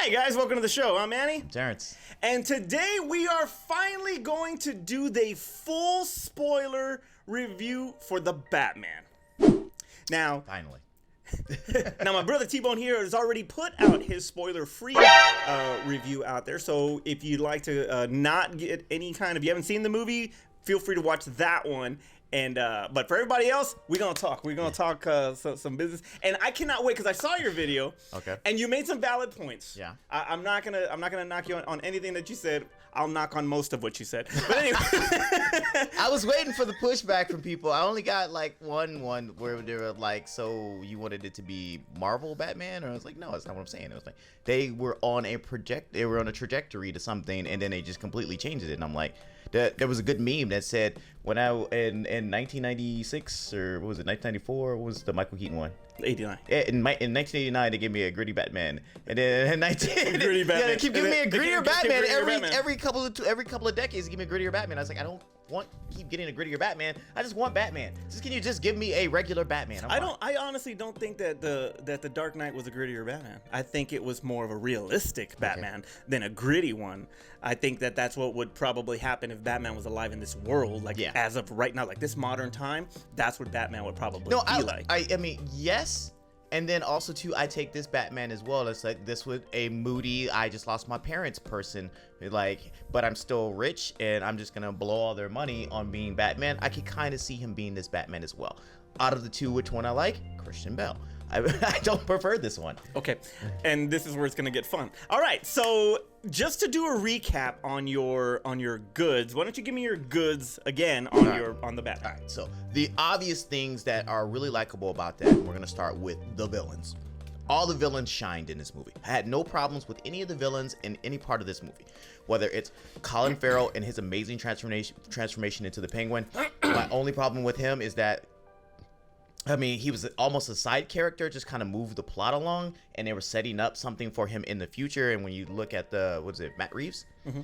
Hi guys, welcome to the show. I'm Manny. Terrence. And today we are finally going to do the full spoiler review for the Batman. Now, Finally. now my brother T-Bone here has already put out his spoiler-free review out there. So if you'd like to not get any kind of, you haven't seen the movie, feel free to watch that one. And but for everybody else, we're gonna talk. We're gonna talk some business, and I cannot wait because I saw your video. Okay. And you made some valid points. Yeah. I'm not gonna knock you on anything that you said. I'll knock on most of what you said. But anyway. I was waiting for the pushback from people. I only got like one where they were like, "So you wanted it to be Marvel Batman?" Or I was like, "No, that's not what I'm saying." It was like they were on a trajectory to something, and then they just completely changed it. And I'm like. There was a good meme that said when in 1996 or what was it 1994 what was the Michael Keaton one? 89. In 1989 they gave me a gritty Batman, and then in Gritty Batman. Yeah, they keep giving me a grittier Batman Batman. every couple of decades. They give me a grittier Batman. I was like, I don't want keep getting a grittier Batman. I just want Batman. Can you just give me a regular Batman? I honestly don't think that the Dark Knight was a grittier Batman. I think it was more of a realistic Batman than a gritty one. I think that's what would probably happen if Batman was alive in this world, as of right now, like this modern time. That's what Batman would probably be like. I mean, yes. And then also too, I take this Batman as well. It's like this was a moody, I just lost my parents person, but I'm still rich and I'm just gonna blow all their money on being Batman. I could kind of see him being this Batman as well. Out of the two, which one I like? Christian Bale. I don't prefer this one. Okay, and this is where it's gonna get fun. All right, so just to do a recap on your goods, why don't you give me your goods again on the Batman? All right, so the obvious things that are really likable about that, we're gonna start with the villains. All the villains shined in this movie. I had no problems with any of the villains in any part of this movie. Whether it's Colin Farrell and his amazing transformation into the Penguin. My only problem with him is that he was almost a side character, just kind of moved the plot along, and they were setting up something for him in the future. And when you look at Matt Reeves? Mm-hmm.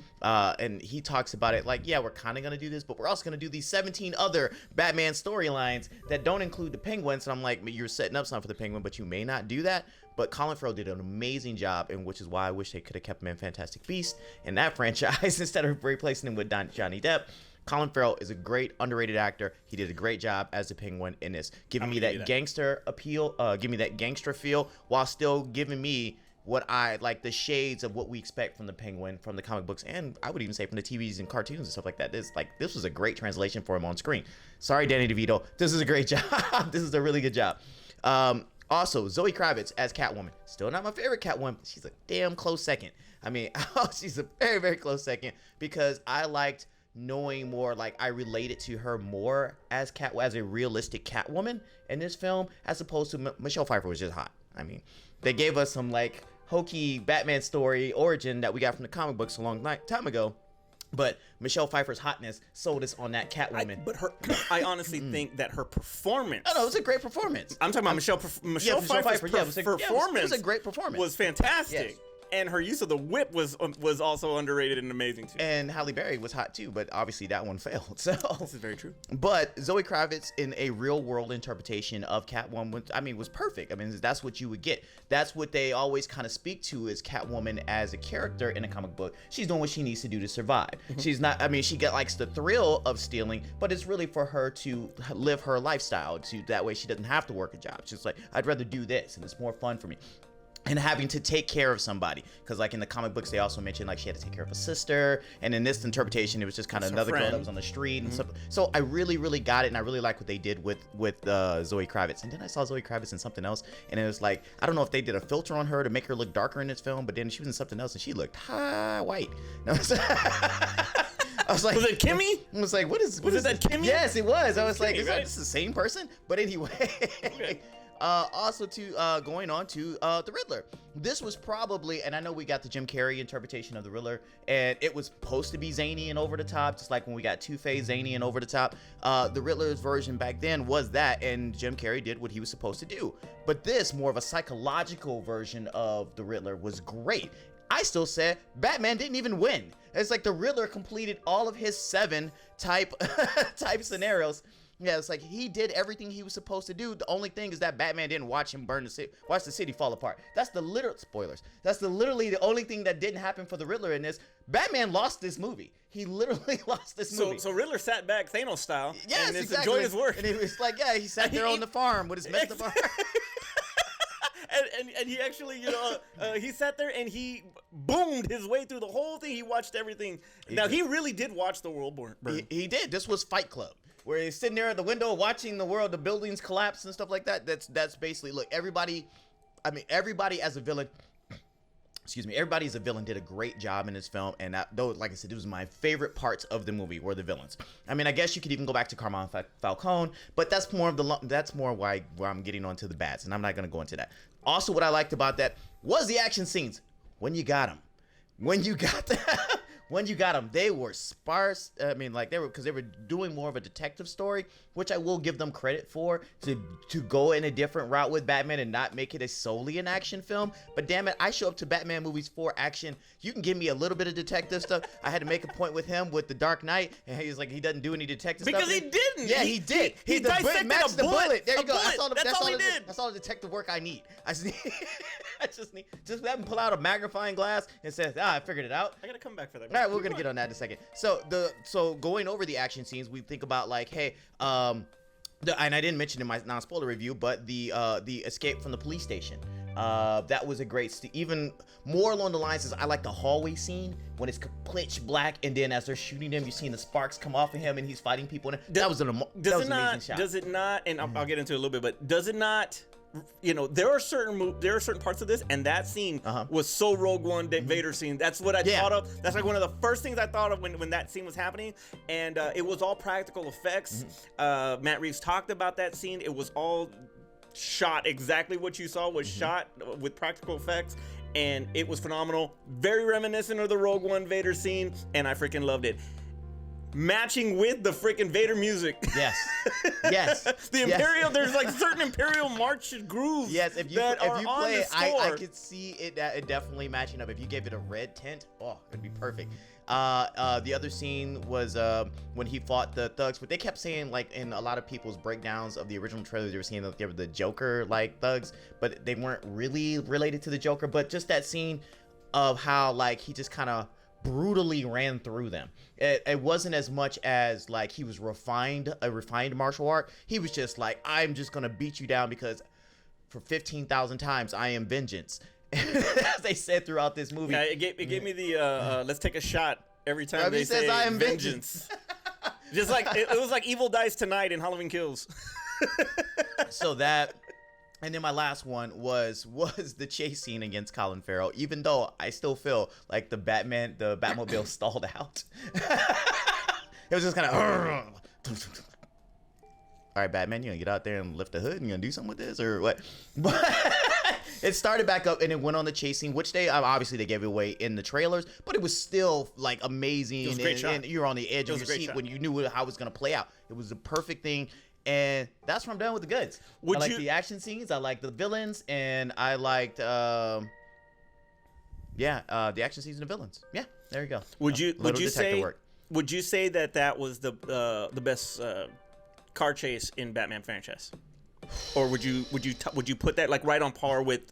And he talks about it like, yeah, we're kind of going to do this, but we're also going to do these 17 other Batman storylines that don't include the Penguins. And I'm like, you're setting up something for the Penguin, but you may not do that. But Colin Farrell did an amazing job, and which is why I wish they could have kept him in Fantastic Beasts in that franchise instead of replacing him with Johnny Depp. Colin Farrell is a great underrated actor. He did a great job as the Penguin in this, giving me that gangster appeal, giving me that gangster feel, while still giving me what I like, the shades of what we expect from the Penguin from the comic books, and I would even say from the TVs and cartoons and stuff like that. This was a great translation for him on screen. Sorry, Danny DeVito. This is a great job. This is a really good job. Also, Zoe Kravitz as Catwoman. Still not my favorite Catwoman. She's a damn close second. She's a very, very close second because I liked knowing more, I related to her more as a realistic Catwoman in this film, as opposed to Michelle Pfeiffer was just hot. They gave us some hokey Batman story origin that we got from the comic books a long time ago, but Michelle Pfeiffer's hotness sold us on that Catwoman. I honestly think that her performance. Oh no, it was a great performance. I'm talking about Michelle Pfeiffer's performance. It was a great performance. Was fantastic. Yes. And her use of the whip was also underrated and amazing too. And Halle Berry was hot too, but obviously that one failed. So this is very true. But Zoe Kravitz in a real world interpretation of Catwoman, was perfect. That's what you would get. That's what they always kind of speak to as Catwoman as a character in a comic book. She's doing what she needs to do to survive. Mm-hmm. She's not. She likes the thrill of stealing, but it's really for her to live her lifestyle. That way she doesn't have to work a job. She's like, I'd rather do this, and it's more fun for me. And having to take care of somebody, because in the comic books they also mentioned she had to take care of a sister, and in this interpretation it was just kind of another girl that was on the street and stuff. So I really, really got it, and I really like what they did with Zoe Kravitz. And then I saw Zoe Kravitz in something else, and it was I don't know if they did a filter on her to make her look darker in this film, but then she was in something else and she looked white. I was like, was it Kimmy? I was like, what is that Kimmy? Yes, it was. I was like, Kimmy, is this the same person? But anyway. Okay. Also, going on to the Riddler. This was probably, and I know we got the Jim Carrey interpretation of the Riddler, and it was supposed to be zany and over the top, just like when we got Two-Face, zany and over the top. The Riddler's version back then was that, and Jim Carrey did what he was supposed to do. But this, more of a psychological version of the Riddler, was great. I still said Batman didn't even win. It's like the Riddler completed all of his 7 type scenarios. Yeah, it's like he did everything he was supposed to do. The only thing is that Batman didn't watch him burn the city, watch the city fall apart. That's the literal spoilers. That's literally the only thing that didn't happen for the Riddler in this. Batman lost this movie. He literally lost this movie. So Riddler sat back Thanos style. Yes, and exactly. enjoyed his work. And it was like, yeah, he sat there on the farm with his messed up arm. And he actually, he sat there and he boomed his way through the whole thing. He watched everything. He really did watch the world burn. He did. This was Fight Club, where he's sitting there at the window watching the world, the buildings collapse and stuff like that. That's basically, look, everybody as a villain. Excuse me. Everybody as a villain did a great job in this film, and though, like I said, it was my favorite parts of the movie were the villains. I mean, I guess you could even go back to Carmine Falcone, but that's more why I'm getting onto the bads, and I'm not gonna go into that. Also, what I liked about that was the action scenes. When you got them, they were sparse. I mean, like because they were doing more of a detective story, which I will give them credit for, to go in a different route with Batman and not make it solely an action film. But damn it, I show up to Batman movies for action. You can give me a little bit of detective stuff. I had to make a point with him with The Dark Knight, and he's like, he doesn't do any detective stuff. Because he didn't. Yeah, he did. He dissected matched a bullet. There you go. That's all he did. That's all the detective work I need. I just need let him pull out a magnifying glass and say, I figured it out. I gotta come back for that. All right, we're gonna get on that in a second. So going over the action scenes, we think about like, hey, and I didn't mention in my non-spoiler review, but the escape from the police station. That was a great even more along the lines is I like the hallway scene when it's pitch black, and then as they're shooting him, you're seeing the sparks come off of him and he's fighting people. That was an amazing shot. Does it not? And I'll get into it a little bit, but does it not? There are certain parts of this, and that scene was so Rogue One, Vader scene. That's what I thought of. That's like one of the first things I thought of when that scene was happening, and it was all practical effects. Matt Reeves talked about that scene. It was all shot exactly what you saw was shot with practical effects, and it was phenomenal. Very reminiscent of the Rogue One Vader scene, and I freaking loved it. Matching with the freaking Vader music. Yes. The Imperial, there's like certain Imperial march grooves. Yes, if you play it, I could see it definitely matching up. If you gave it a red tint, it'd be perfect. The other scene was when he fought the thugs, but they kept saying, like, in a lot of people's breakdowns of the original trailer, they were saying that they were the Joker like thugs, but they weren't really related to the Joker. But just that scene of how, like, he just kind of brutally ran through them. It wasn't as much as like he was a refined martial art. He was just like, I'm just gonna beat you down because for 15,000 times I am vengeance. As they said throughout this movie. Yeah, it gave me the let's take a shot every time they say I am vengeance. Just like it was like Evil Dies Tonight in Halloween Kills. So that. And then my last one was the chase scene against Colin Farrell, even though I still feel like the Batmobile stalled out. It was just kind of, all right, Batman, you gonna get out there and lift the hood and you gonna do something with this or what? But it started back up and it went on the chase scene, which obviously they gave it away in the trailers, but it was still like amazing. It was a great shot. And you're on the edge of your seat when you knew how it was gonna play out. It was the perfect thing. And that's where I'm done with the goods. I like the action scenes, I like the villains, and I liked, the action scenes and the villains. Yeah, there you go. Would you say that was the best car chase in Batman franchise? Or would you put that like right on par with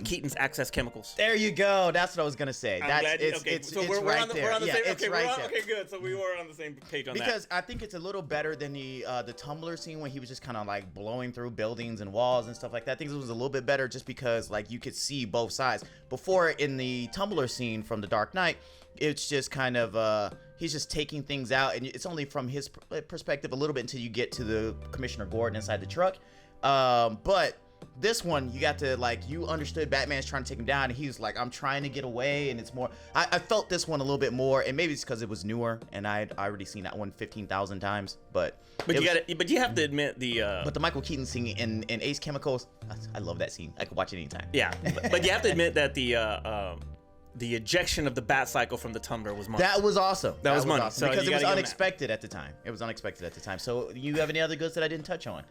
Keaton's Access Chemicals? There you go. That's what I was gonna say. We're right on the there. same. It's right there. Okay, good. So we were on the same page on that. Because I think it's a little better than the Tumblr scene when he was just kind of like blowing through buildings and walls and stuff like that. I think it was a little bit better just because like you could see both sides. Before in the Tumblr scene from The Dark Knight, it's just kind of he's just taking things out, and it's only from his perspective a little bit until you get to the Commissioner Gordon inside the truck. But this one, you got to like, you understood Batman's trying to take him down, and he's like, I'm trying to get away, and it's more. I felt this one a little bit more, and maybe it's because it was newer, and I'd already seen that one 15,000 times. But you have to admit but the Michael Keaton scene in Ace Chemicals, I love that scene. I could watch it anytime. Yeah, but you have to admit that the ejection of the bat cycle from the Tumblr was money. That was awesome. That was money. Awesome, because it was unexpected at the time. It was unexpected at the time. So you have any other goods that I didn't touch on?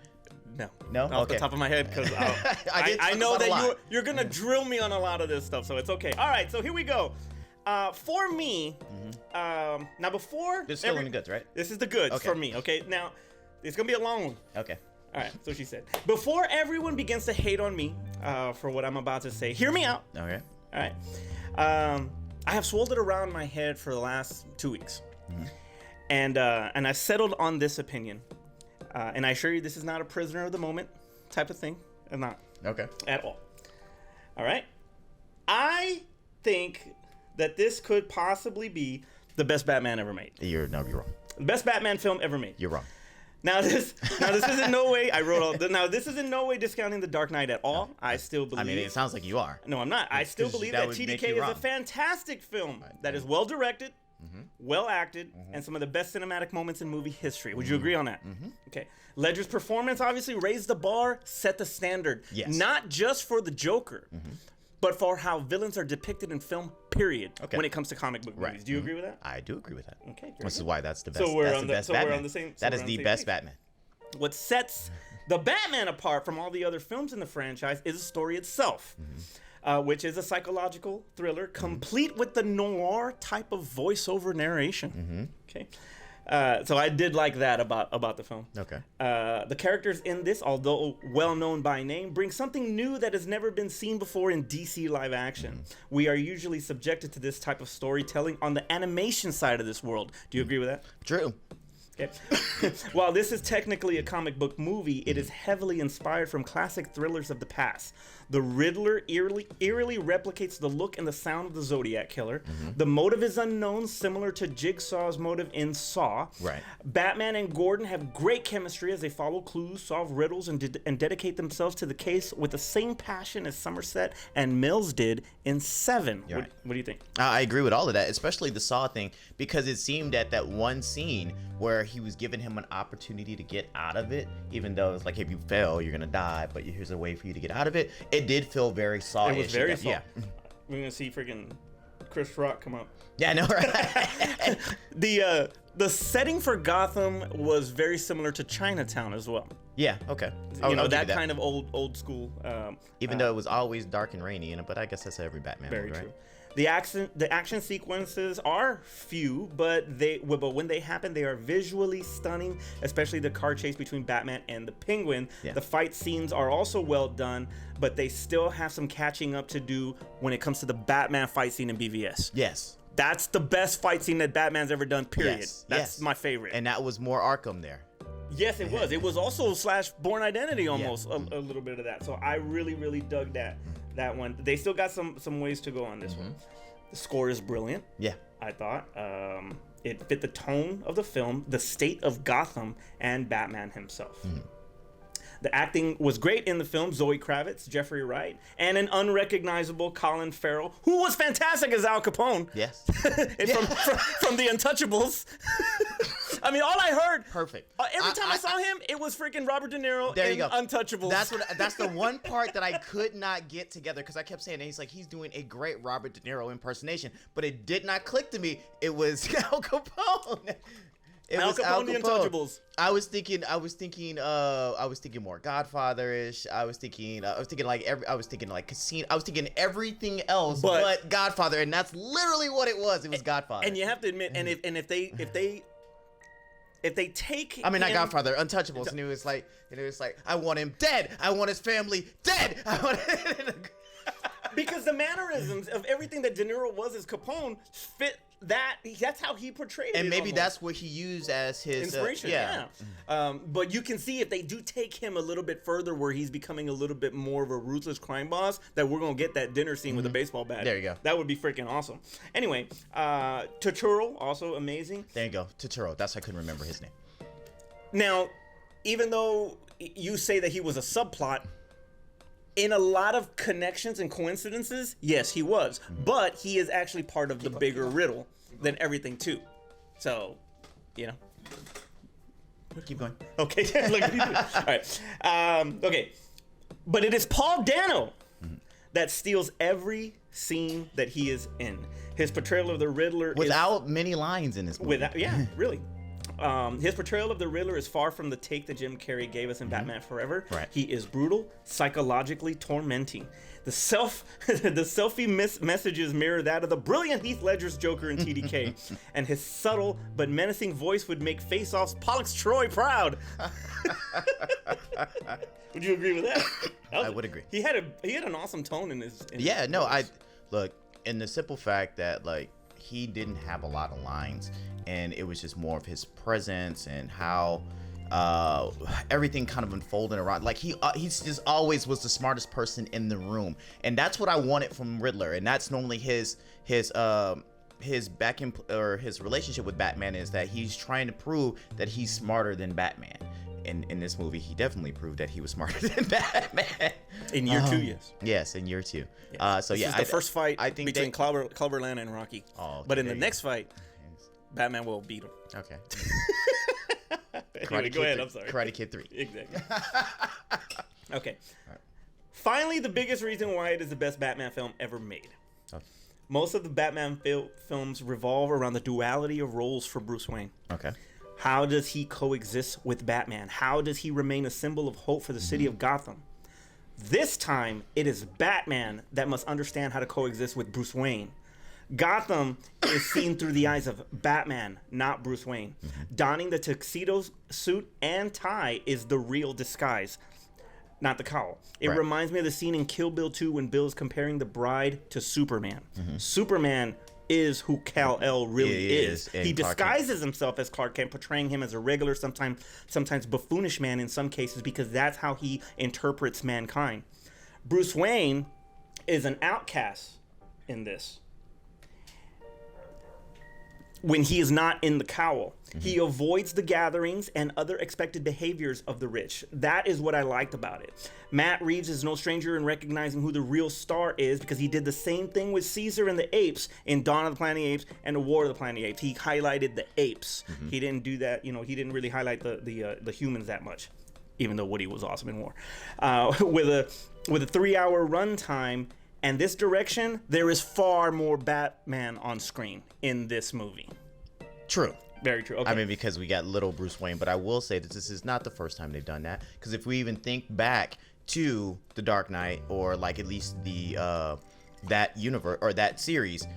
No. Off the top of my head, because I know that you're gonna drill me on a lot of this stuff, so it's okay. All right, so here we go. For me, now before this is still in the goods, right? This is the goods for me. Okay, now It's gonna be a long one. Okay. All right, so she said. Before everyone begins to hate on me for what I'm about to say, hear me out. Okay. All right. I have swirled it around my head for the last 2 weeks, and I settled on this opinion. And I assure you, this is not a prisoner of the moment type of thing. Not. Okay. At all. All right. I think that this could possibly be the best Batman ever made. You're wrong. The best Batman film ever made. You're wrong. Now this is in no way. Now this is in no way discounting The Dark Knight at all. I still believe. I mean, it sounds like you are. No, I'm not. I still believe that would make TDK you is a wrong. fantastic film that is well directed, well acted, and some of the best cinematic moments in movie history. Would you agree on that? Okay. Ledger's performance obviously raised the bar, set the standard. Yes. Not just for the Joker, but for how villains are depicted in film. Period. Okay. When it comes to comic book movies, do you agree with that? I do agree with that. Okay. very This is good. why that's the best. So we're that's on the the- best so we're Batman. on the same- so That we're is on the the same best page. Batman. What sets the Batman apart from all the other films in the franchise is the story itself, which is a psychological thriller complete with the noir type of voiceover narration. Okay. So I did like that about the film. Okay. The characters in this, although well known by name, bring something new that has never been seen before in DC live action. We are usually subjected to this type of storytelling on the animation side of this world. Do you agree with that? True. Okay. While this is technically a comic book movie, it is heavily inspired from classic thrillers of the past. The Riddler eerily replicates the look and the sound of the Zodiac Killer. The motive is unknown, similar to Jigsaw's motive in Saw. Right. Batman and Gordon have great chemistry as they follow clues, solve riddles, and dedicate themselves to the case with the same passion as Somerset and Mills did in Seven. You're right. What do you think? I agree with all of that, especially the Saw thing, because it seemed at that one scene where he was giving him an opportunity to get out of it, even though it's like, if you fail, you're gonna die, but here's a way for you to get out of it. It did feel very Saw-ish. It was very Saw. Yeah. We're gonna see freaking Chris Rock come up. Yeah, I know, right? The setting for Gotham was very similar to Chinatown as well. Yeah, okay. You know, I'll give that kind of old school. Even though it was always dark and rainy in it, but I guess that's every Batman Very movie, right? true. The action sequences are few, but when they happen, they are visually stunning, especially the car chase between Batman and the Penguin. Yeah. The fight scenes are also well done, but they still have some catching up to do when it comes to the Batman fight scene in BVS. Yes. That's the best fight scene that Batman's ever done, period. Yes, That's yes. my favorite. And that was more Arkham there. Yes, it was. It was also / Born Identity almost, Yeah. a little bit of that. So I really dug that one. They still got some ways to go on this one. The score is brilliant, Yeah. I thought. It fit the tone of the film, the state of Gotham, and Batman himself. The acting was great in the film. Zoe Kravitz, Jeffrey Wright, and an unrecognizable Colin Farrell, who was fantastic as Al Capone. Yes. from The Untouchables. I mean, all I heard. Perfect. Every time I saw him, it was freaking Robert De Niro There in you go. Untouchables. That's the one part that I could not get together, because I kept saying that he's doing a great Robert De Niro impersonation, but it did not click to me. It was Al Capone. Al Capone, The Untouchables. I was thinking more Godfather-ish. I was thinking like Casino. I was thinking everything else but Godfather, and that's literally what it was. It was Godfather. And you have to admit, and if they take, I mean, not him- Godfather, Untouchables, and it was like, I want him dead. I want his family dead. I want because the mannerisms of everything that De Niro was as Capone fit that. That's how he portrayed it. And maybe almost. that's what he used as his Inspiration, yeah. But you can see if they do take him a little bit further, where he's becoming a little bit more of a ruthless crime boss, that we're gonna get that dinner scene with a baseball bat. There you go. That would be freaking awesome. Anyway, Turturro, also amazing. There you go. Totoro. That's I couldn't remember his name. Now, even though you say that he was a subplot, in a lot of connections and coincidences, yes, he was. But he is actually part of the bigger riddle than everything too. So, you know. Keep going. Okay. Look at you. All right. Okay. But it is Paul Dano that steals every scene that he is in. His portrayal of the Riddler Without many lines in this movie. yeah, really. His portrayal of the Riddler is far from the take that Jim Carrey gave us in Batman Forever. Right. He is brutal, psychologically tormenting. The selfie messages mirror that of the brilliant Heath Ledger's Joker in TDK, and his subtle but menacing voice would make Face Off's Pollux Troy proud. Would you agree with that? I would agree. He had an awesome tone in his. Look, in the simple fact that like he didn't have a lot of lines, and it was just more of his presence and how everything kind of unfolded around. Like he's just always was the smartest person in the room, and that's what I wanted from Riddler. And that's normally his back in, or his relationship with Batman, is that he's trying to prove that he's smarter than Batman. In this movie, he definitely proved that he was smarter than Batman. In year 2, yes. Yes, in year 2. Yes. This is the first fight between Cloverland and Rocky. Oh, but in the next fight, Batman will beat him. Okay. Anyway, go ahead. I'm sorry. Karate Kid 3. Exactly. Okay. Right. Finally, the biggest reason why it is the best Batman film ever made. Okay. Most of the Batman films revolve around the duality of roles for Bruce Wayne. Okay. How does he coexist with Batman? How does he remain a symbol of hope for the city of Gotham? This time, it is Batman that must understand how to coexist with Bruce Wayne. Gotham is seen through the eyes of Batman, not Bruce Wayne. Donning the tuxedo suit and tie is the real disguise, not the cowl. It reminds me of the scene in Kill Bill 2 when Bill is comparing the bride to Superman. Superman is who Kal-El really is. He disguises himself as Clark Kent, portraying him as a regular, sometimes buffoonish man in some cases, because that's how he interprets mankind. Bruce Wayne is an outcast in this. When he is not in the cowl, he avoids the gatherings and other expected behaviors of the rich. That is what I liked about it. Matt Reeves is no stranger in recognizing who the real star is, because he did the same thing with Caesar and the Apes in Dawn of the Planet of the Apes and the War of the Planet of the Apes. He highlighted the apes. He didn't do that. He didn't really highlight the humans that much, even though Woody was awesome in War. With a 3-hour runtime and this direction, there is far more Batman on screen in this movie. True. Very true. Okay. I mean, because we got little Bruce Wayne, but I will say that this is not the first time they've done that. Because if we even think back to The Dark Knight, or like at least the that universe or that series,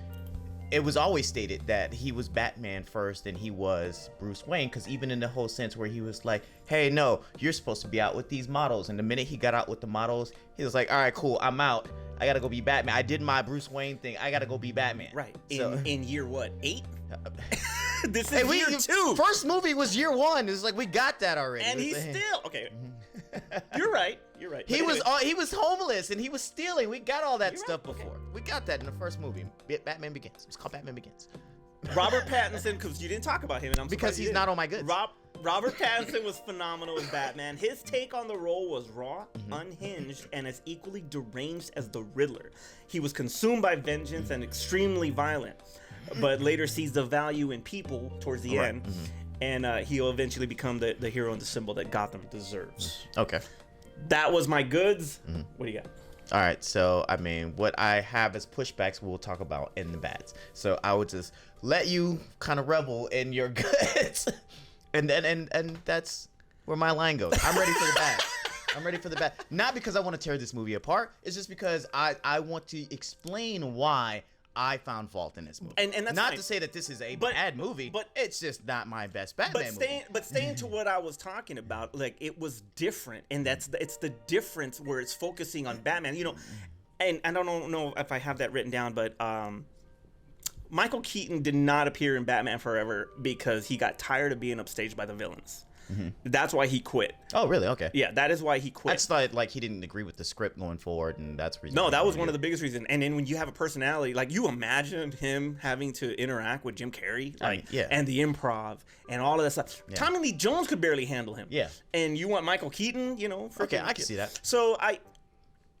it was always stated that he was Batman first and he was Bruce Wayne. Because even in the whole sense where he was like, hey, no, you're supposed to be out with these models. And the minute he got out with the models, he was like, all right, cool, I'm out. I gotta go be Batman. I did my Bruce Wayne thing. I gotta go be Batman. Right. In year what? 8? This is year 2. First movie was year 1. It's like we got that already. And he's still okay. You're right. He was homeless and he was stealing. We got all that stuff before. Okay. We got that in the first movie. Batman Begins. It's called Batman Begins. Robert Pattinson, because you didn't talk about him, and I'm because he's not on my goods. Robert Pattinson was phenomenal as Batman. His take on the role was raw, unhinged, and as equally deranged as the Riddler. He was consumed by vengeance and extremely violent, but later sees the value in people towards the end, and he'll eventually become the hero and the symbol that Gotham deserves. Okay. That was my goods. What do you got? All right, so I mean, what I have as pushbacks we'll talk about in the bads. So I would just let you kind of revel in your goods, and that's where my line goes. I'm ready for the bad. I'm ready for the bad. Not because I want to tear this movie apart. It's just because I want to explain why I found fault in this movie. And that's not fine. To say that this is a bad movie, but it's just not my best Batman movie. But staying to what I was talking about, like, it was different, and it's the difference where it's focusing on Batman, and I don't know if I have that written down, but Michael Keaton did not appear in Batman Forever because he got tired of being upstaged by the villains. That's why he quit. Oh, really? Okay. Yeah, that is why he quit. I just thought like he didn't agree with the script going forward, and that's the reason. No, that was one of the biggest reasons. And then when you have a personality, like, you imagine him having to interact with Jim Carrey, and the improv and all of that stuff. Yeah. Tommy Lee Jones could barely handle him. Yeah. And you want Michael Keaton, Okay, I can see that. So I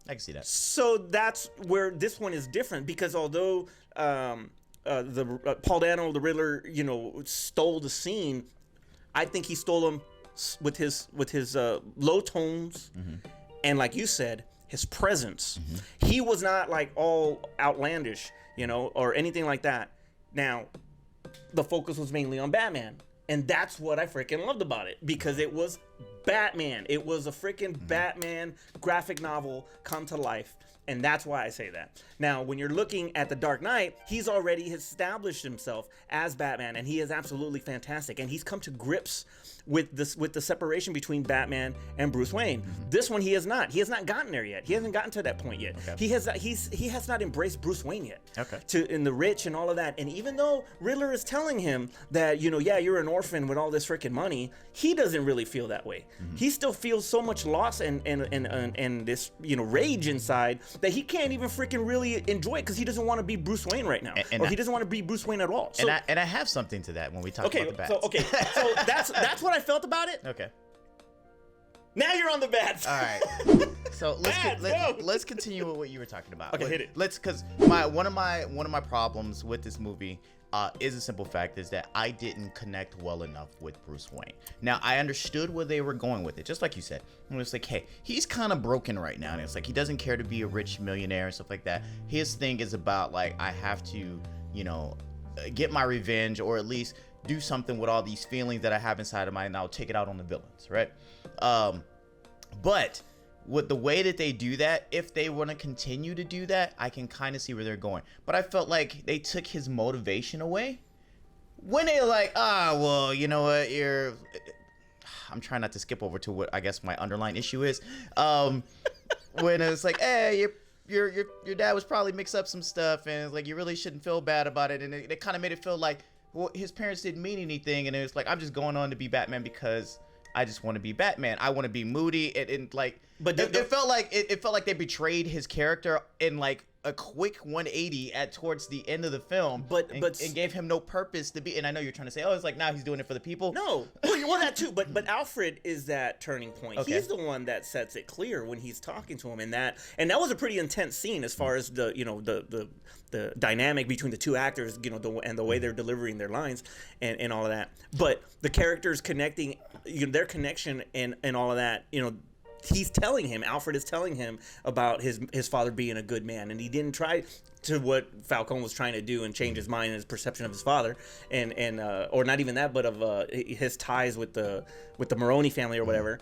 can see that. So that's where this one is different, because although Paul Dano, the Riddler, stole the scene, I think he stole them with his low tones, and, like you said, his presence. He was not like all outlandish, or anything like that. Now, the focus was mainly on Batman. And that's what I freaking loved about it, because it was Batman. It was a freaking Batman graphic novel come to life. And that's why I say that. Now, when you're looking at The Dark Knight, he's already established himself as Batman, and he is absolutely fantastic. And he's come to grips with the separation between Batman and Bruce Wayne. This one, he has not. He has not gotten there yet. He hasn't gotten to that point yet. Okay. He has not embraced Bruce Wayne yet. Okay. In the rich and all of that. And even though Riddler is telling him that, yeah, you're an orphan with all this freaking money, he doesn't really feel that way. He still feels so much loss and this rage inside that he can't even freaking really enjoy it, because he doesn't want to be Bruce Wayne right now, or he doesn't want to be Bruce Wayne at all. So, and I have something to that when we talk about the bats. So that's what I felt about it. Okay. Now you're on the bats. All right. So let's continue with what you were talking about. Okay, hit it. Because one of my problems with this movie is a simple fact, is that I didn't connect well enough with Bruce Wayne. Now, I understood where they were going with it, just like you said. It was like, hey, he's kind of broken right now, and it's like he doesn't care to be a rich millionaire and stuff like that. His thing is about, like, I have to, get my revenge, or at least do something with all these feelings that I have inside of mine, and I'll take it out on the villains, right? But with the way that they do that, if they want to continue to do that, I can kind of see where they're going. But I felt like they took his motivation away when they're like, well, you know what, I'm trying not to skip over to what I guess my underlying issue is. When it's like, hey, your dad was probably mixed up some stuff, and it's like, you really shouldn't feel bad about it. And it kind of made it feel like, well, his parents didn't mean anything, and it's like, I'm just going on to be Batman because I just want to be Batman. I want to be moody, and like, but it felt like they betrayed his character in like a quick 180 towards the end of the film, and gave him no purpose to be. And I know you're trying to say, it's like now he's doing it for the people. No, well that too. But Alfred is that turning point. Okay. He's the one that sets it clear when he's talking to him, and that was a pretty intense scene as far as the dynamic between the two actors, and the way they're delivering their lines and all of that. But the characters connecting, their connection and all of that, Alfred is telling him about his father being a good man, and he didn't try to what Falcone was trying to do and change his mind and his perception of his father, and or not even that, but of his ties with the Maroni family or whatever.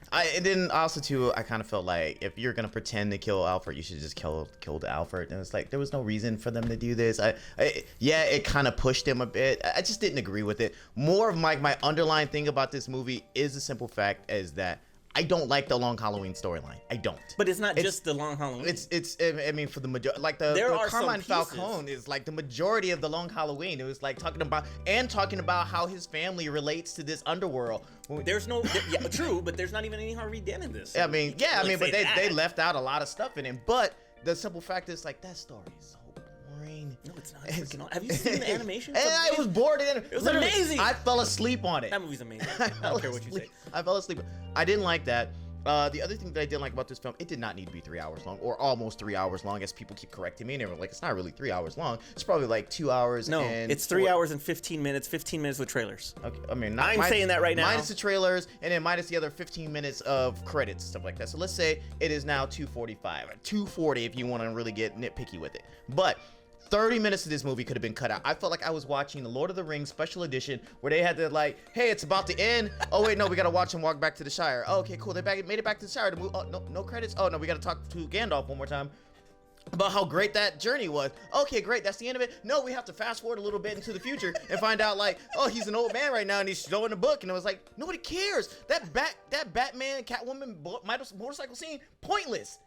And then also too, I kind of felt like if you're gonna pretend to kill Alfred, you should just kill Alfred. And it's like there was no reason for them to do this. It kind of pushed him a bit. I just didn't agree with it. More of my underlying thing about this movie is the simple fact is that I don't like the Long Halloween storyline. I don't. But it's not just the Long Halloween. I mean, for the majority, like the Carmine Falcone is like the majority of the Long Halloween. It was like talking about how his family relates to this underworld. There's no, true, but there's not even any Harvey Dent in this. I mean, but they left out a lot of stuff in it. But the simple fact is, like, that story is so boring. No, it's not. Freaking have you seen the animation? And I was bored. It was amazing. I fell asleep on it. That movie's amazing. I don't care what you say. I fell asleep. I didn't like that. The other thing that I didn't like about this film, it did not need to be 3 hours long, or almost 3 hours long, as people keep correcting me. And they were like, it's not really 3 hours long. It's probably like 2 hours. No, it's 3 hours and 15 minutes. 15 minutes with trailers. Okay, I mean, I'm saying that right now. Minus the trailers, and then minus the other 15 minutes of credits, stuff like that. So let's say it is now 2:45, or 2:40 if you want to really get nitpicky with it. But 30 minutes of this movie could have been cut out. I felt like I was watching the Lord of the Rings special edition where they had to like, hey, it's about to end. Oh wait, no, we gotta watch him walk back to the Shire. Oh, okay, cool. They made it back to the Shire to move. Oh, no credits. Oh no, we gotta talk to Gandalf one more time about how great that journey was. Okay, great. That's the end of it. No, we have to fast forward a little bit into the future and find out like, oh, he's an old man right now and he's showing a book. And it was like, nobody cares. That Batman, Catwoman motorcycle scene, pointless.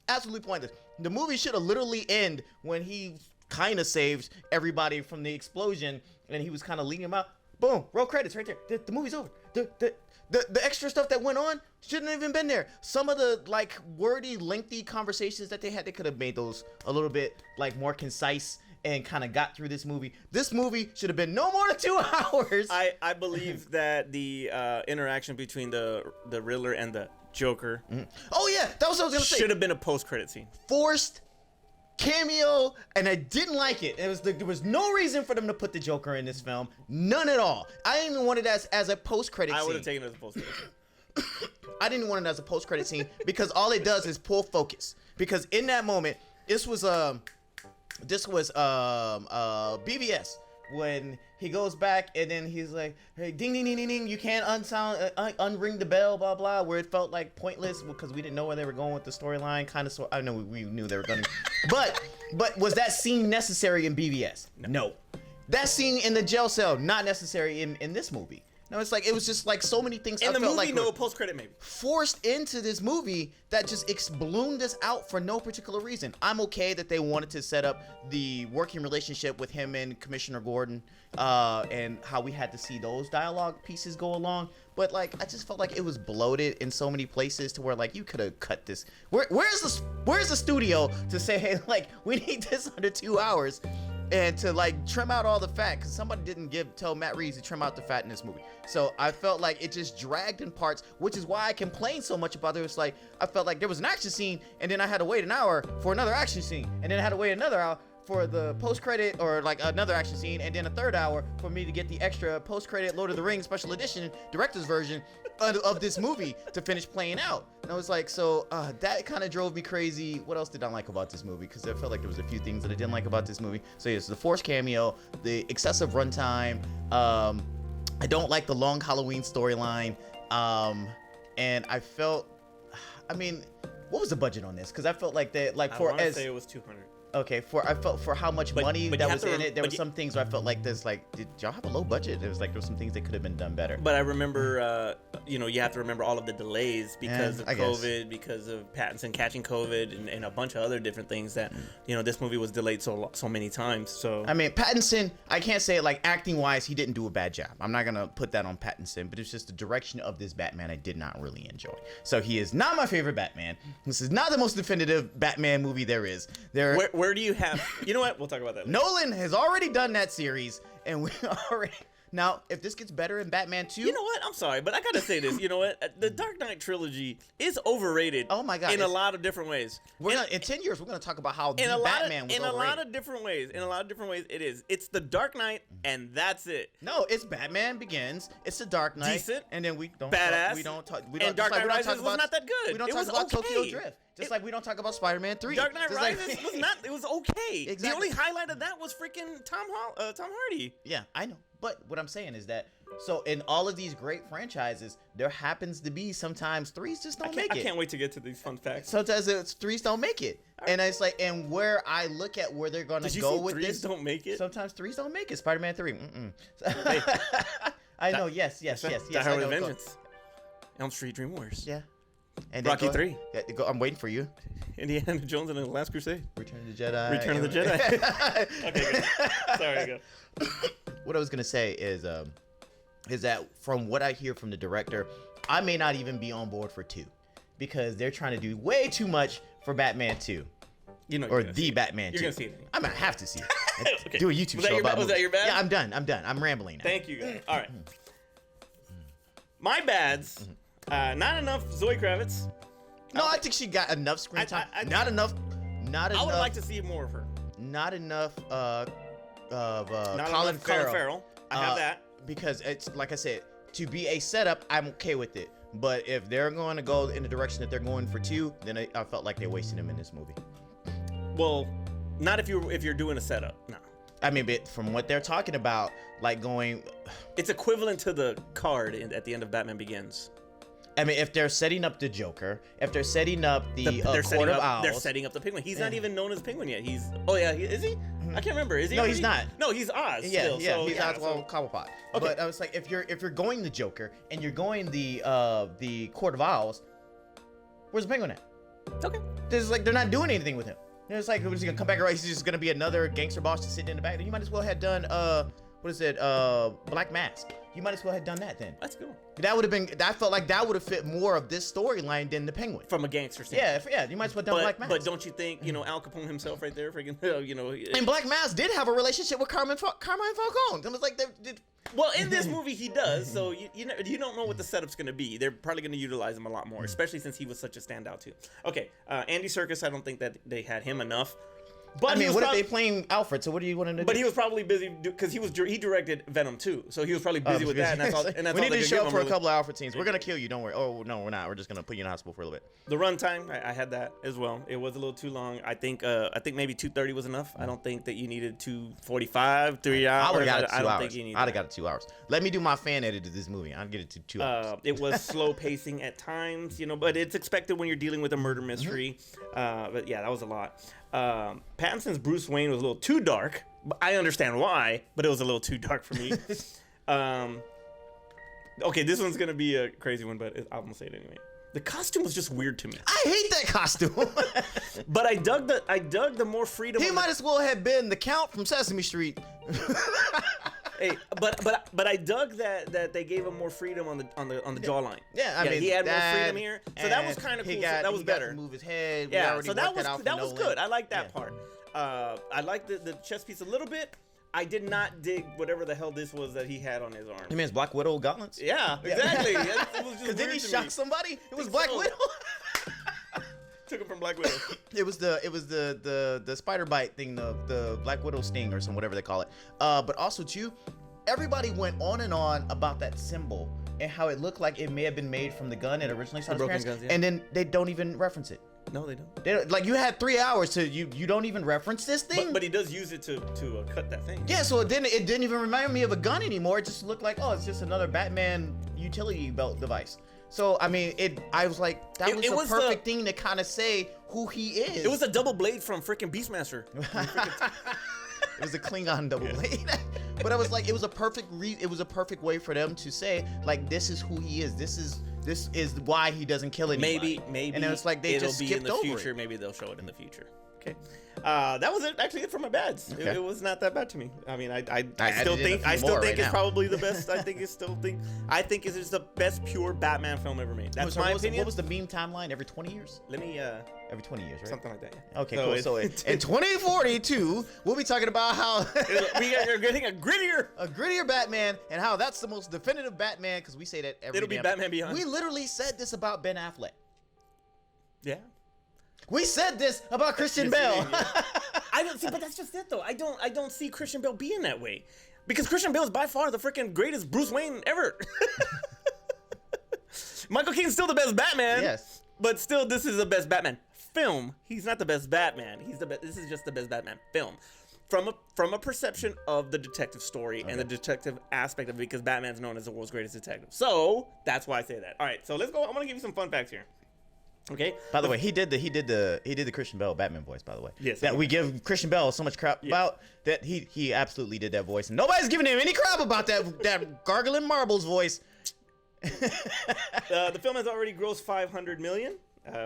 Absolutely pointless. The movie should have literally ended when he kind of saved everybody from the explosion and he was kind of leading them out. Boom, roll credits right there. The movie's over. The extra stuff that went on shouldn't have even been there. Some of the like wordy, lengthy conversations that they had, they could have made those a little bit like more concise and kind of got through this movie. This movie should have been no more than 2 hours. I believe that the interaction between the Riddler and the Joker. Mm-hmm. Oh yeah, that was what I was gonna say. Should have been a post-credit scene. Forced cameo, and I didn't like it. There was no reason for them to put the Joker in this film. None at all. I didn't even want it as a post-credit scene. I would have taken it as a post-credit scene. I didn't want it as a post-credit scene because all it does is pull focus. Because in that moment, this was this was BVS. When he goes back and then he's like, hey, ding ding ding ding ding, you can't unring the bell, blah blah, where it felt like pointless because we didn't know where they were going with the storyline, kind of. I know we knew they were going, but was that scene necessary in BVS? No. That scene in the jail cell not necessary in this movie. No, it's like it was just like so many things. In the felt movie, like no post credit maybe forced into this movie that just ballooned this out for no particular reason. I'm okay that they wanted to set up the working relationship with him and Commissioner Gordon, and how we had to see those dialogue pieces go along. But like, I just felt like it was bloated in so many places to where like you could have cut this. Where's the studio to say, hey, like we need this under 2 hours? And to like trim out all the fat, because somebody didn't tell Matt Reeves to trim out the fat in this movie. So I felt like it just dragged in parts, which is why I complained so much about it. It's like I felt like there was an action scene, and then I had to wait an hour for another action scene, and then I had to wait another hour for the post-credit or like another action scene, and then a third hour for me to get the extra post-credit Lord of the Rings special edition director's version of this movie to finish playing out. And I was like, so that kind of drove me crazy. What else did I like about this movie? Because I felt like there was a few things that I didn't like about this movie. So yes, the forced cameo, the excessive runtime. I don't like the long Halloween storyline. And I felt, I mean, what was the budget on this? Because I felt like that, like for I want to say it was 200. Okay, I felt for how much money but that was in it, there were some things where I felt like this, like, did y'all have a low budget? There was some things that could have been done better. But I remember, you have to remember all of the delays because of COVID, because of Pattinson catching COVID, and a bunch of other different things that, this movie was delayed so many times. So I mean, Pattinson, I can't say it like acting wise, he didn't do a bad job. I'm not gonna put that on Pattinson, but it's just the direction of this Batman I did not really enjoy. So he is not my favorite Batman. This is not the most definitive Batman movie there is. Where do you have? You know what? We'll talk about that later. Nolan has already done that series, and we already. Now, if this gets better in Batman 2... You know what? I'm sorry, but I gotta say this. You know what? The Dark Knight trilogy is overrated. Oh my God. In a lot of different ways. In 10 years, we're going to talk about how Batman was overrated. In a lot of different ways. It is. It's the Dark Knight, and that's it. No, it's Batman Begins. It's the Dark Knight. Decent. And then we don't... Badass. We don't talk... And Dark Knight Rises was not that good. We don't talk about Tokyo Drift. Just like we don't talk about Spider-Man 3. Dark Knight Rises was not... It was okay. Exactly. The only highlight of that was freaking Tom Hardy. Yeah, I know. But what I'm saying is that, so in all of these great franchises, there happens to be sometimes threes just don't make it. I can't wait to get to these fun facts. Sometimes threes don't make it. And it's like, and where I look at where they're going to go with threes this. Don't make it? Sometimes threes don't make it. Spider-Man 3. Hey, I know. Yes. Die Hard with Vengeance. Elm Street Dream Wars. Yeah. And Rocky 3. Yeah, I'm waiting for you. Indiana Jones and the Last Crusade. Return of the Jedi. Return of the Jedi. Okay, good. Sorry, go. What I was gonna say is that from what I hear from the director, I may not even be on board for 2, because they're trying to do way too much for Batman 2. Or the Batman 2. You're gonna see it. I'm gonna have to see it. Okay. Do a YouTube show about Was that your bad? Yeah, I'm done. I'm rambling now. Thank you, guys. All right. My bads. Not enough Zoe Kravitz. No, I think she got enough screen time. Not enough. I would like to see more of her. Not enough Colin Farrell. I have that. Because it's like I said, to be a setup, I'm okay with it. But if they're going to go in the direction that they're going for 2, then I felt like they wasted him in this movie. Well, not if you're doing a setup. No. I mean, but from what they're talking about, like going, it's equivalent to the card at the end of Batman Begins. I mean, if they're setting up the Joker, if they're setting up the Court of Owls, they're setting up the Penguin. He's not even known as Penguin yet. Is he? I can't remember. Is he? No, he's not. No, he's Oz. Yeah, still, yeah, he's Oswald Cobblepot. Okay. But I was like, if you're going the Joker and you're going the Court of Owls, where's the Penguin at? Okay. There's like they're not doing anything with him. It's like who's he gonna come back? Right? He's just gonna be another gangster boss just sitting in the back. You might as well have done Black Mask. You might as well have done that then. That's cool. That would have been. I felt like that would have fit more of this storyline than the Penguin. From a gangster standpoint. Yeah. You might as well have done Black Mask. But don't you think Al Capone himself right there, freaking And Black Mask did have a relationship with Carmine Falcone. It was like well, in this movie he does. So you don't know what the setup's gonna be. They're probably gonna utilize him a lot more, especially since he was such a standout too. Okay, Andy Serkis. I don't think that they had him enough. But I he mean, was what if prob- they playing Alfred? So what do you want to do? But he was probably busy because he directed Venom 2, so he was probably busy with that. And that's all. And that's we all need they to could show give up him, for a really. couple of Alfred scenes. We're gonna kill you. Don't worry. Oh no, we're not. We're just gonna put you in the hospital for a little bit. The runtime, I had that as well. It was a little too long. I think maybe 2:30 was enough. I don't think that you needed 2:45, 3 hours. I would have got it 2 I don't hours. think you need. I'd have got it 2 hours. Let me do my fan edit of this movie. I'll get it to 2 hours. It was slow pacing at times, but it's expected when you're dealing with a murder mystery. But yeah, that was a lot. Pattinson's Bruce Wayne was a little too dark. I understand why, but it was a little too dark for me. Okay, this one's gonna be a crazy one, but I'm gonna say it anyway. The costume was just weird to me. I hate that costume. But I dug the more freedom. He might as well have been the Count from Sesame Street. Hey, but I dug that they gave him more freedom on the jawline. Yeah, I mean, he had more freedom here, so that was kind of cool. That was better. To move his head. Yeah, so that was good. I like that part. I like the chest piece a little bit. I did not dig whatever the hell this was that he had on his arm. You mean it's Black Widow gauntlets? Yeah, exactly. Because didn't he shock somebody? It was Black Widow. Took him from Black Widow. It was the spider bite thing, the Black Widow sting or some whatever they call it. But also too, everybody went on and on about that symbol and how it looked like it may have been made from the gun it originally saw his parents, guns, yeah. and then they don't even reference it. No, they don't. They don't, like you had 3 hours to you don't even reference this thing. But he does use it to cut that thing. Yeah, so it didn't even remind me of a gun anymore. It just looked like, oh, it's just another Batman utility belt device. So I mean, I was like, that was the perfect thing to kind of say who he is. It was a double blade from freaking Beastmaster. It was a Klingon double blade. But I was like, it was a perfect way for them to say, like, this is who he is. This is why he doesn't kill anybody. Maybe. And it's like they just skipped in the over future. it. Maybe they'll show it in the future. Okay. That was it for my bads. Okay. It was not that bad to me. I mean, I still think it's probably the best. I think it's the best pure Batman film ever made. That's my opinion. What was the meme timeline? Every 20 years? Let me Every 20 years, right? something like that. Yeah. Okay, cool. So in 2042, we'll be talking about how we are getting a grittier Batman and how that's the most definitive Batman, because we say that every It'll be Batman Beyond. We literally said this about Ben Affleck. Yeah. We said this about Christian Bale. I don't see, but that's just it though. I don't see Christian Bale being that way, because Christian Bale is by far the freaking greatest Bruce Wayne ever. Michael Keaton's still the best Batman. Yes. But still, this is the best Batman film. He's not the best Batman. This is just the best Batman film. From a perception of the detective story and the detective aspect of it, because Batman's known as the world's greatest detective. So that's why I say that. All right, so let's go. I'm gonna give you some fun facts here. Okay. By the way, he did the Christian Bale Batman voice. By the way, yes, that we give Christian Bale so much crap about, that he absolutely did that voice, and nobody's giving him any crap about that gargling marbles voice. The film has already grossed $500 million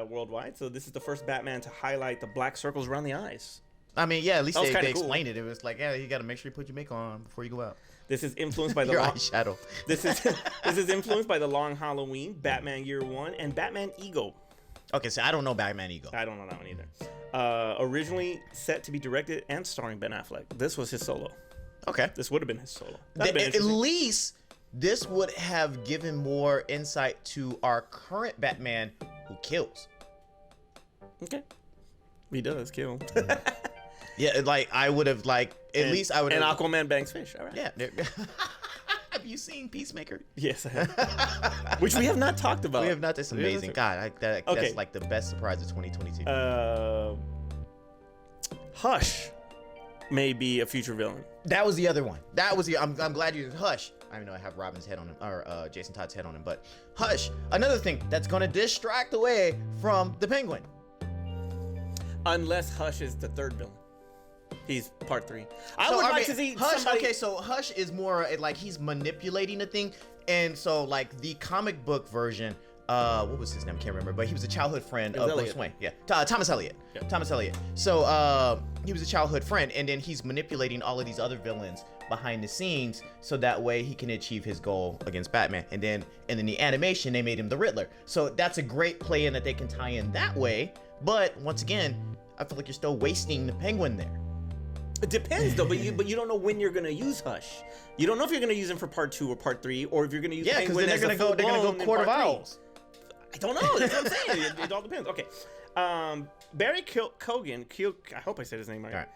worldwide, so this is the first Batman to highlight the black circles around the eyes. I mean, yeah, at least they cool. explained it. It was like, yeah, you got to make sure you put your makeup on before you go out. This is influenced by the your eyeshadow. This is influenced by the Long Halloween, Batman Year One, and Batman Ego. Okay, so I don't know Batman Ego. I don't know that one either. Originally set to be directed and starring Ben Affleck. This was his solo. Okay. This would have been his solo. At least this would have given more insight to our current Batman, who kills. Okay. He does kill. Yeah, like I would have at least I would. And Aquaman bangs fish. All right. Yeah. Have you seen Peacemaker? Yes, I have. Which we have not talked about. We have not. That's amazing. God, that's like the best surprise of 2022. Hush may be a future villain. That was the other one. I'm glad you did Hush. I don't know. I have Robin's head on him, or Jason Todd's head on him, but Hush, another thing that's gonna distract away from the Penguin. Unless Hush is the third villain. He's part 3. I would like to see Hush. somebody... Okay, so Hush is more like he's manipulating the thing, and so like the comic book version. What was his name? I can't remember, but he was a childhood friend of Bruce Wayne. Yeah, Thomas Elliott. Yeah. Thomas Elliott. So he was a childhood friend, and then he's manipulating all of these other villains behind the scenes, so that way he can achieve his goal against Batman. And then in the animation, they made him the Riddler. So that's a great play in that they can tie in that way. But once again, I feel like you're still wasting the Penguin there. It depends though, but you don't know when you're gonna use Hush. You don't know if you're gonna use him for part 2 or part 3, or if you're gonna use Penguin as a full-blown in Court of part 3. Owls. I don't know. That's what I'm saying. It all depends. Okay. Barry Keoghan, I hope I said his name right.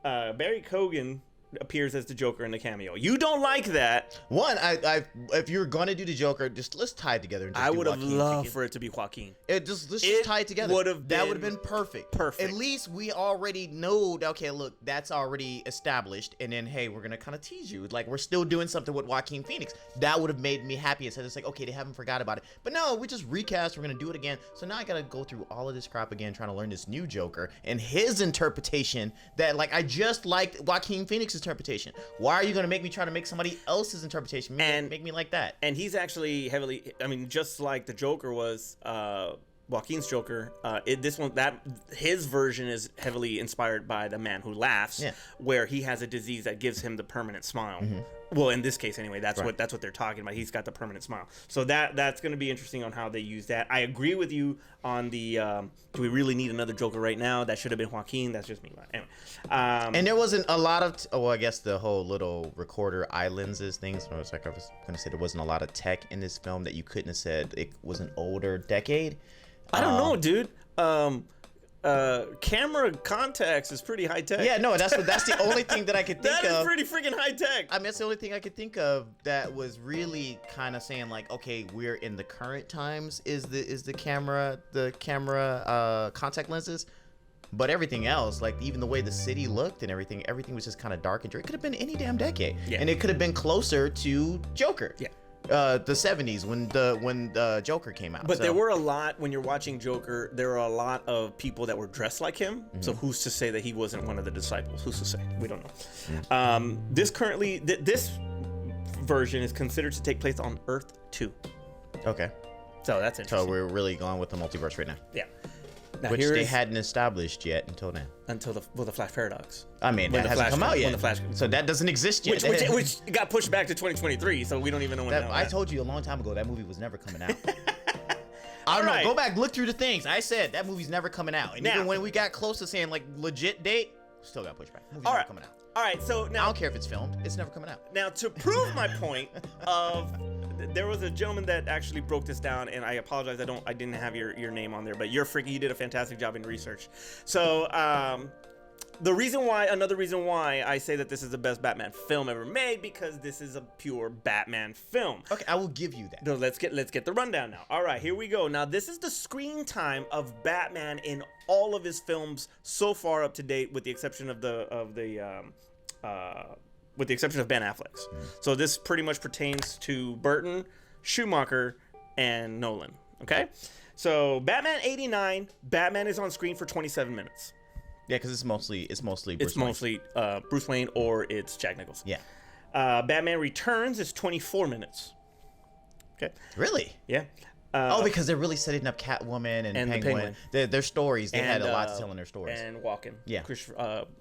All right. Barry Keoghan appears as the Joker in the cameo. You don't like that. One, if you're gonna do the Joker, just let's tie it together. And just I do would have Joaquin loved Phoenix. for it to be Joaquin. Let's just tie it together. That would have been perfect. Perfect. At least we already know. Okay, look, that's already established. And then, hey, we're gonna kind of tease you. Like we're still doing something with Joaquin Phoenix. That would have made me happy. Instead, it's like, okay, they haven't forgot about it. But no, we just recast. We're gonna do it again. So now I gotta go through all of this crap again, trying to learn this new Joker and his interpretation. That like I just liked Joaquin Phoenix's interpretation. Why are you going to make me try to make somebody else's interpretation? Make me like that. And he's actually heavily, I mean, just like the Joker was, Joaquin's Joker, his version is heavily inspired by The Man Who Laughs, where he has a disease that gives him the permanent smile. Mm-hmm. Well, in this case, anyway, that's what they're talking about. He's got the permanent smile, so that's going to be interesting on how they use that. I agree with you on the do we really need another Joker right now? That should have been Joaquin. That's just me. Anyway, and there wasn't a lot of I guess the whole little recorder eye lenses things. I was going to say there wasn't a lot of tech in this film that you couldn't have said it was an older decade. I don't know, dude. Camera contacts is pretty high tech. Yeah, no, that's the only thing that I could think of. That is pretty freaking high tech. I mean, that's the only thing I could think of that was really kind of saying like, okay, we're in the current times. Is the camera contact lenses? But everything else, like even the way the city looked and everything was just kind of dark and dreary. It could have been any damn decade, and it could have been closer to Joker. Yeah. The 70s when the Joker came out. But there were a lot, when you're watching Joker, there were a lot of people that were dressed like him. Mm-hmm. So who's to say that he wasn't one of the disciples? Who's to say? We don't know. Mm-hmm. This version is considered to take place on Earth 2. Okay. So that's interesting. So we're really going with the multiverse right now. Yeah. Now, which they hadn't established yet until now. Until the Flash Paradox. I mean, that hasn't come out yet. So that doesn't exist yet. Which got pushed back to 2023, so we don't even know when I told you a long time ago that movie was never coming out. I don't know. Go back, look through the things. I said that movie's never coming out. And even when we got close to saying like legit date, still got pushed back. Movie's never coming out. All right, so now I don't care if it's filmed. It's never coming out. Now to prove my point of there was a gentleman that actually broke this down, and I apologize, I didn't have your name on there, but you did a fantastic job in research. So another reason why I say that this is the best Batman film ever made, because this is a pure Batman film. Okay, I will give you that. No, let's get the rundown now. All right, here we go. Now this is the screen time of Batman in all of his films so far up to date, with the exception of with the exception of Ben Affleck's. So this pretty much pertains to Burton, Schumacher, and Nolan. Okay, so Batman '89, Batman is on screen for 27 minutes. Yeah, because it's mostly Bruce Wayne or it's Jack Nicholson. Yeah. Batman Returns is 24 minutes. Okay. Really? Yeah. Because they're really setting up Catwoman and Penguin. Their stories. They had a lot to tell in their stories. And Walken. Yeah.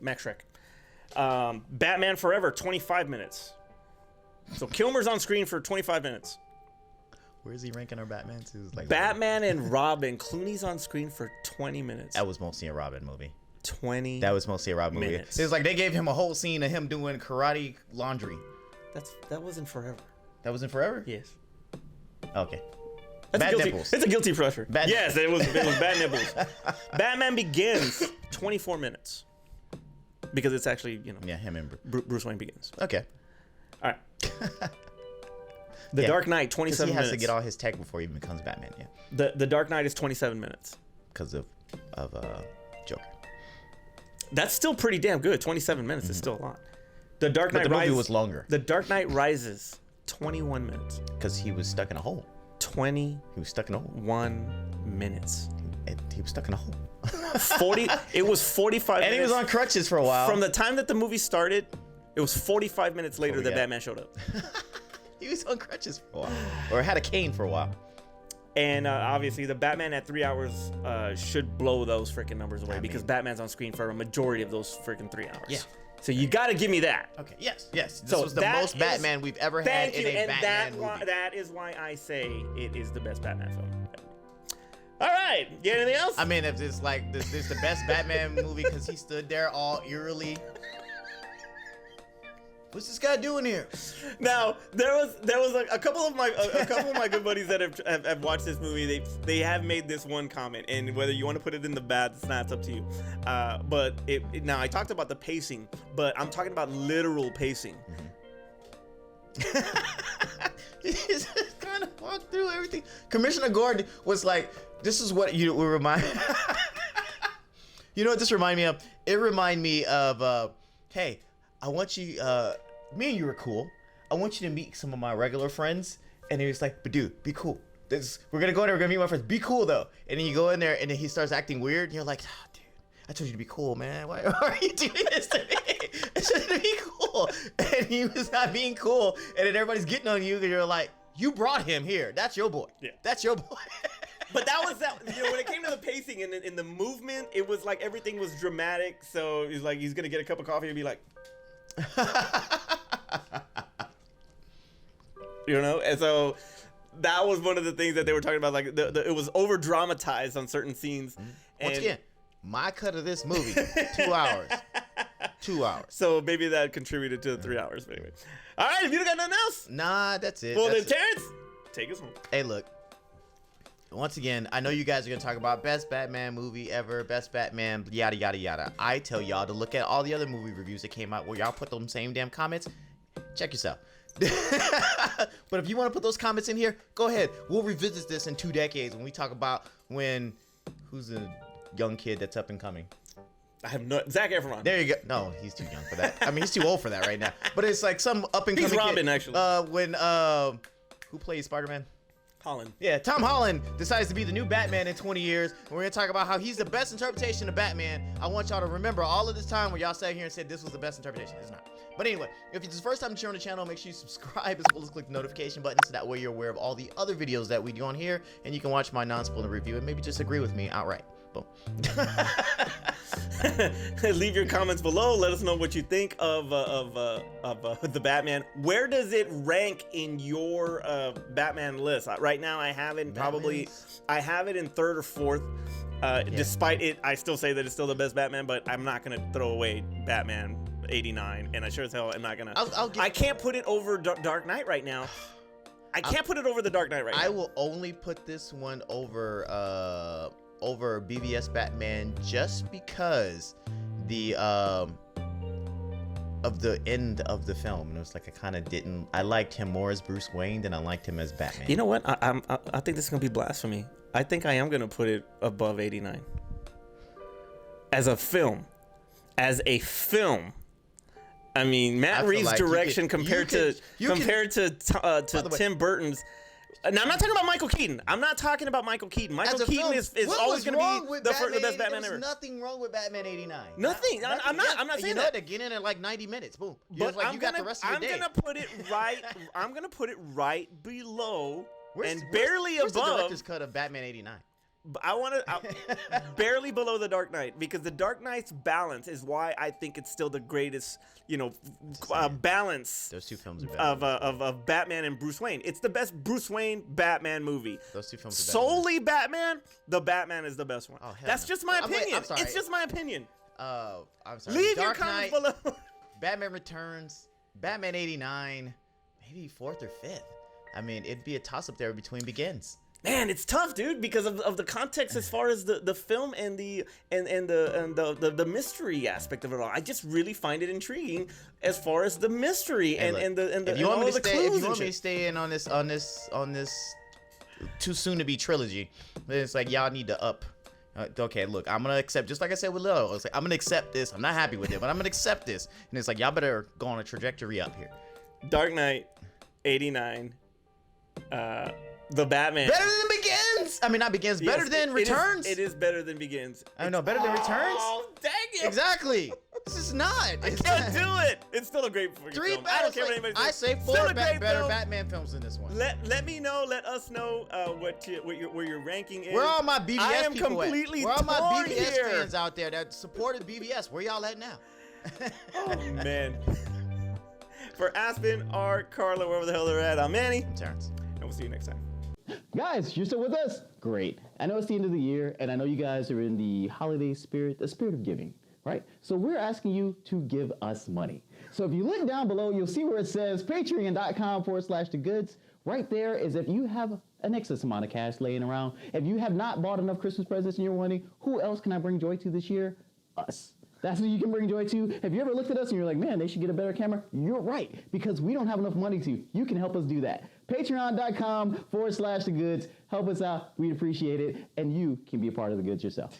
Max Schreck. Batman Forever, 25 minutes. So Kilmer's on screen for 25 minutes. Where is he ranking our Batman? Like Batman and Robin, Clooney's on screen for 20 minutes. That was mostly a Robin movie. 20 That was mostly a Robin movie. It was like they gave him a whole scene of him doing karate laundry. That wasn't Forever. That wasn't Forever? Yes. Okay. Bad nipples. It's a guilty pleasure. Yes, it was bad nipples. Batman Begins, 24 minutes. Because it's actually, him and Bruce Wayne Begins. Okay. All right. The Dark Knight, 27 minutes. He has to get all his tech before he even becomes Batman, yeah. The Dark Knight is 27 minutes. Because of Joker. That's still pretty damn good. 27 minutes is still a lot. The Dark Knight Rises. The movie was longer. The Dark Knight Rises, 21 minutes. Because he was stuck in a hole. 21 He was stuck in a hole. minutes. He was stuck in a hole. 40. It was 45 minutes. And he was on crutches for a while. From the time that the movie started, it was 45 minutes later that Batman showed up. He was on crutches for a while. Or had a cane for a while. And obviously, the Batman at 3 hours should blow those freaking numbers away, because Batman's on screen for a majority of those freaking 3 hours. Yeah. So you got to give me that. Okay. Yes. This was the most Batman we've ever had in a Batman movie. That is why I say it is the best Batman film. All right. You got anything else? I mean, if it's like this the best Batman movie because he stood there all eerily. What's this guy doing here? Now there was a couple of my good buddies that have watched this movie. They have made this one comment, and whether you want to put it in the bad, it's up to you. But now I talked about the pacing, but I'm talking about literal pacing. He just kind of walked through everything. Commissioner Gordon was like, "This is what you would remind." You know what this reminded me of? It reminded me of, hey, I want you, me and you are cool. I want you to meet some of my regular friends. And he was like, but dude, be cool. We're going to go in there, we're going to meet my friends. Be cool, though. And then you go in there, and then he starts acting weird. And you're like, oh, dude, I told you to be cool, man. Why are you doing this to me? I told you to be cool. And he was not being cool. And then everybody's getting on you, and you're like, you brought him here. That's your boy. Yeah. That's your boy. But that was that. You know, when it came to the pacing and in the movement, it was like everything was dramatic. So he's like, he's gonna get a cup of coffee and be like, you know. And so that was one of the things that they were talking about. Like, it was over dramatized on certain scenes. Once again, my cut of this movie, 2 hours. 2 hours. So maybe that contributed to the 3 hours. But anyway, all right. If you don't got nothing else, nah, that's it. Well, that's then Terrence, take us home. Hey, look. Once again, I know you guys are going to talk about best Batman movie ever, best Batman, yada, yada, yada. I tell y'all to look at all the other movie reviews that came out where y'all put them same damn comments. Check yourself. But if you want to put those comments in here, go ahead. We'll revisit this in 2 decades when we talk about who's the young kid that's up and coming? I have no, Zac Efron. There you go. No, he's too young for that. I mean, he's too old for that right now. But it's like some up and coming He's Robin, kid. actually. Who plays Spider-Man? Holland. Yeah, Tom Holland decides to be the new Batman in 20 years. And we're going to talk about how he's the best interpretation of Batman. I want y'all to remember all of this time where y'all sat here and said this was the best interpretation. It's not. But anyway, if it's the first time to on the channel, make sure you subscribe as well as click the notification button so that way you're aware of all the other videos that we do on here. And you can watch my non-spoiler review and maybe just agree with me outright. Boom. Leave your comments below. Let us know what you think of the Batman. Where does it rank in your Batman list? Right now, I have it in third or fourth. Despite it, I still say that it's still the best Batman, but I'm not gonna throw away Batman 89, and I sure as hell am not gonna. I can't put it over Dark Knight right now. I can't put it over the Dark Knight right now. I will only put this one over BVS Batman just because of the end of the film. And it was like I liked him more as Bruce Wayne than I liked him as Batman. You know what? I think this is gonna be blasphemy. I think I am gonna put it above 89 as a film. I mean, Matt Reeves' like direction compared to Tim Burton's. Now, I'm not talking about Michael Keaton. Michael Keaton is always going to be the best Batman ever. There's nothing wrong with Batman 89. Nothing. I'm not saying that. You know what? They get in at like 90 minutes. Boom. But like, you got the rest of your day. I'm going to put it right. I'm going to put it right below barely above. Where's the director's cut of Batman 89? I want to barely below the Dark Knight, because the Dark Knight's balance is why I think it's still the greatest, balance. Those two films are better of Batman and Bruce Wayne. It's the best Bruce Wayne Batman movie. Those two films are better. Solely Batman, the Batman is the best one. Oh, That's just my opinion. I'm sorry. It's just my opinion. I'm sorry. Leave Dark your comments Knight, below. Batman Returns, Batman 89, maybe 4th or 5th. I mean, it'd be a toss-up there between Begins. Man, it's tough, dude, because of the context as far as the film and the mystery aspect of it all. I just really find it intriguing as far as the mystery and the if you want me to stay in on this too soon to be trilogy, then it's like y'all need to up. Okay, look, I'm gonna accept, just like I said with Lil. It's like, I'm gonna accept this. I'm not happy with it, but I'm gonna accept this. And it's like, y'all better go on a trajectory up here. Dark Knight, 89. The Batman. Better than Begins. I mean, not Begins. Better than Returns. It is better than Begins. I know, better than Returns. Oh, dang it! Exactly. This is not. I can't do it. It's still a great film. I don't care what anybody says. I say 4 better Batman films than this one. Let me know. Let us know where your ranking is. Where are all my BVS I am people completely at? Where are my BVS here. fans out there that supported BVS? Where y'all at now? Oh man. For Aspen, Art, Carla, wherever the hell they're at, I'm Manny. I'm Terrence. And we'll see you next time. Guys, you're still with us? Great. I know it's the end of the year, and I know you guys are in the holiday spirit, the spirit of giving, right? So we're asking you to give us money. So if you look down below, you'll see where it says patreon.com/thegoods. Right there is if you have an excess amount of cash laying around. If you have not bought enough Christmas presents and you're wondering, who else can I bring joy to this year? Us. That's who you can bring joy to. Have you ever looked at us and you're like, man, they should get a better camera? You're right, because we don't have enough money to. You can help us do that. Patreon.com/thegoods. Help us out. We'd appreciate it. And you can be a part of the goods yourself.